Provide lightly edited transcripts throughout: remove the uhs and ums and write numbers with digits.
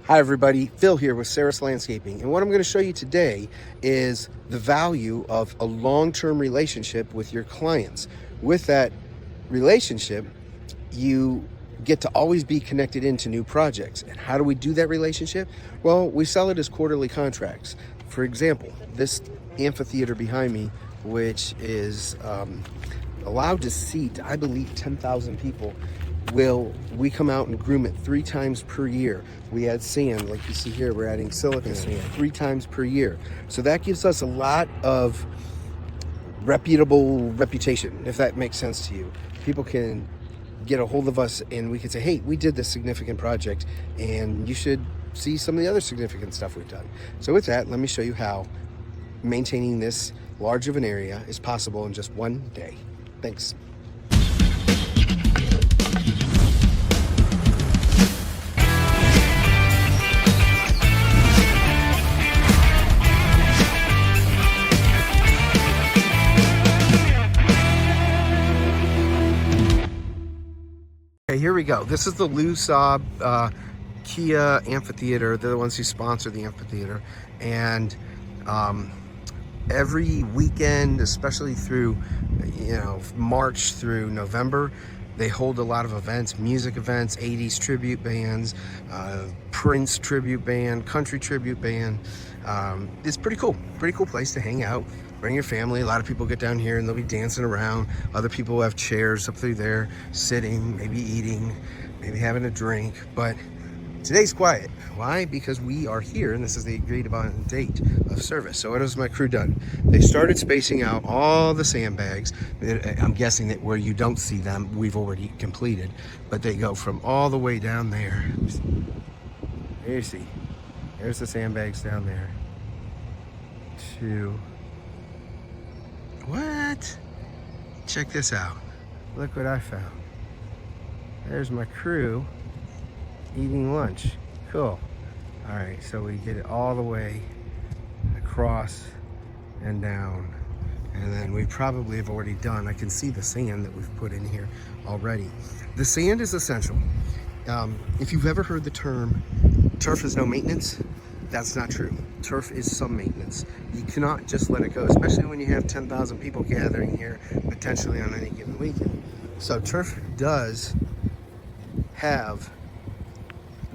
Hi everybody, Phil here with Sarros Landscaping, and what I'm going to show you today is the value of a long-term relationship with your clients. With that relationship, you get to always be connected into new projects. And how do we do that relationship? Well, we sell it as quarterly contracts. For example, this amphitheater behind me, which is allowed to seat, I believe, 10,000 people, we come out and groom it 3 times per year. We add sand, like you see here, we're adding silica sand 3 times per year. So that gives us a lot of reputable reputation, if that makes sense to you. People can get a hold of us and we can say, hey, we did this significant project and you should see some of the other significant stuff we've done. So with that, let me show you how maintaining this large of an area is possible in just one day. Thanks. Okay, here we go. This is the SOBH Kia Amphitheater. They're the ones who sponsor the amphitheater. And every weekend, especially through March through November, they hold a lot of events, music events, 80s tribute bands, Prince tribute band, country tribute band. It's pretty cool place to hang out. Bring your family. A lot of people get down here and they'll be dancing around. Other people have chairs up through there, sitting, maybe eating, maybe having a drink. But today's quiet. Why? Because we are here and this is the agreed upon date of service. So what has my crew done? They started spacing out all the sandbags. I'm guessing that where you don't see them, we've already completed. But they go from all the way down there. There you see. There's the sandbags down there. To... What? Check this out. Look what I found. There's my crew eating lunch. Cool. All right, so we get it all the way across and down. And then we probably have already done, I can see the sand that we've put in here already. The sand is essential. If you've ever heard the term, turf is no maintenance, that's not true. Turf is some maintenance. You cannot just let it go, especially when you have 10,000 people gathering here, potentially on any given weekend. So turf does have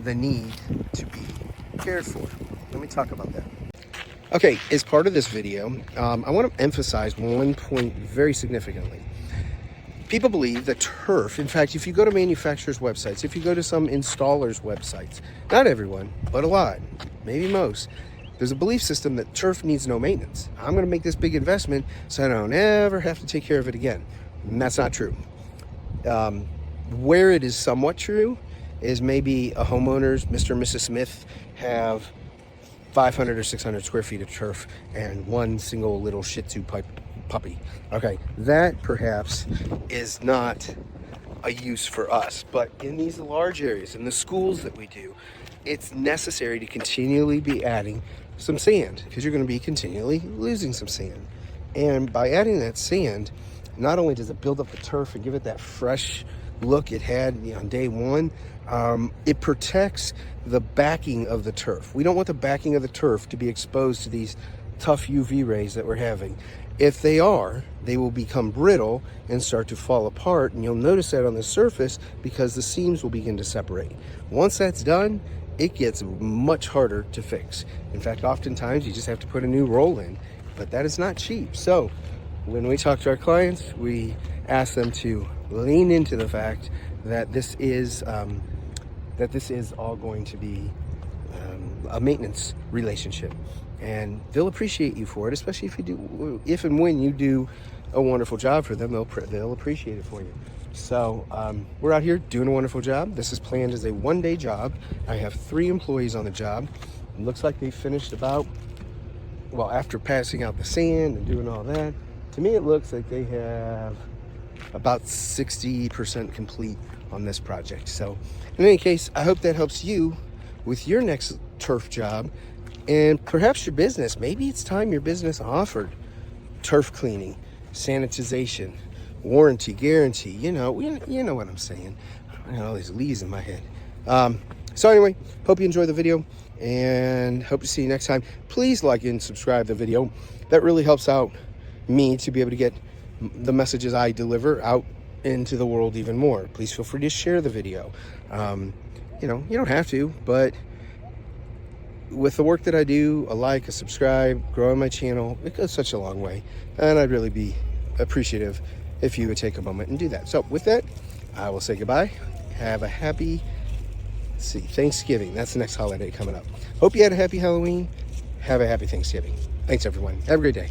the need to be cared for. Let me talk about that. Okay, as part of this video, I want to emphasize one point very significantly. People believe that turf, in fact, if you go to manufacturers' websites, if you go to some installers' websites, not everyone, but a lot, maybe most, there's a belief system that turf needs no maintenance. I'm going to make this big investment so I don't ever have to take care of it again. And that's not true. Where it is somewhat true is maybe a homeowner's, Mr. and Mrs. Smith, have 500 or 600 square feet of turf and one single little Shih Tzu puppy. Okay, that perhaps is not a use for us, but in these large areas, in the schools that we do, it's necessary to continually be adding some sand because you're going to be continually losing some sand. And by adding that sand, not only does it build up the turf and give it that fresh look it had on day one, it protects the backing of the turf. We don't want the backing of the turf to be exposed to these tough UV rays that we're having. If they are, they will become brittle and start to fall apart, and you'll notice that on the surface because the seams will begin to separate. Once that's done, it gets much harder to fix. In fact, oftentimes you just have to put a new roll in, but that is not cheap. So when we talk to our clients, we ask them to lean into the fact that this is all going to be a maintenance relationship, and they'll appreciate you for it, especially if and when you do a wonderful job for them. They'll appreciate it for you. So we're out here doing a wonderful job. This is planned as a one-day job. I have 3 employees on the job. It looks like they finished after passing out the sand and doing all that, to me it looks like they have about 60% complete on this project. So in any case, I hope that helps you with your next turf job and perhaps your business. Maybe it's time your business offered turf cleaning, sanitization, warranty, guarantee. You know what I'm saying. I got all these leaves in my head. So anyway, hope you enjoy the video and hope to see you next time. Please like and subscribe the video. That really helps out me to be able to get the messages I deliver out into the world even more. Please feel free to share the video. You know, you don't have to, but with the work that I do, a like, a subscribe, growing my channel, it goes such a long way. And I'd really be appreciative if you would take a moment and do that. So with that, I will say goodbye. Have a happy, Thanksgiving. That's the next holiday coming up. Hope you had a happy Halloween. Have a happy Thanksgiving. Thanks, everyone. Have a great day.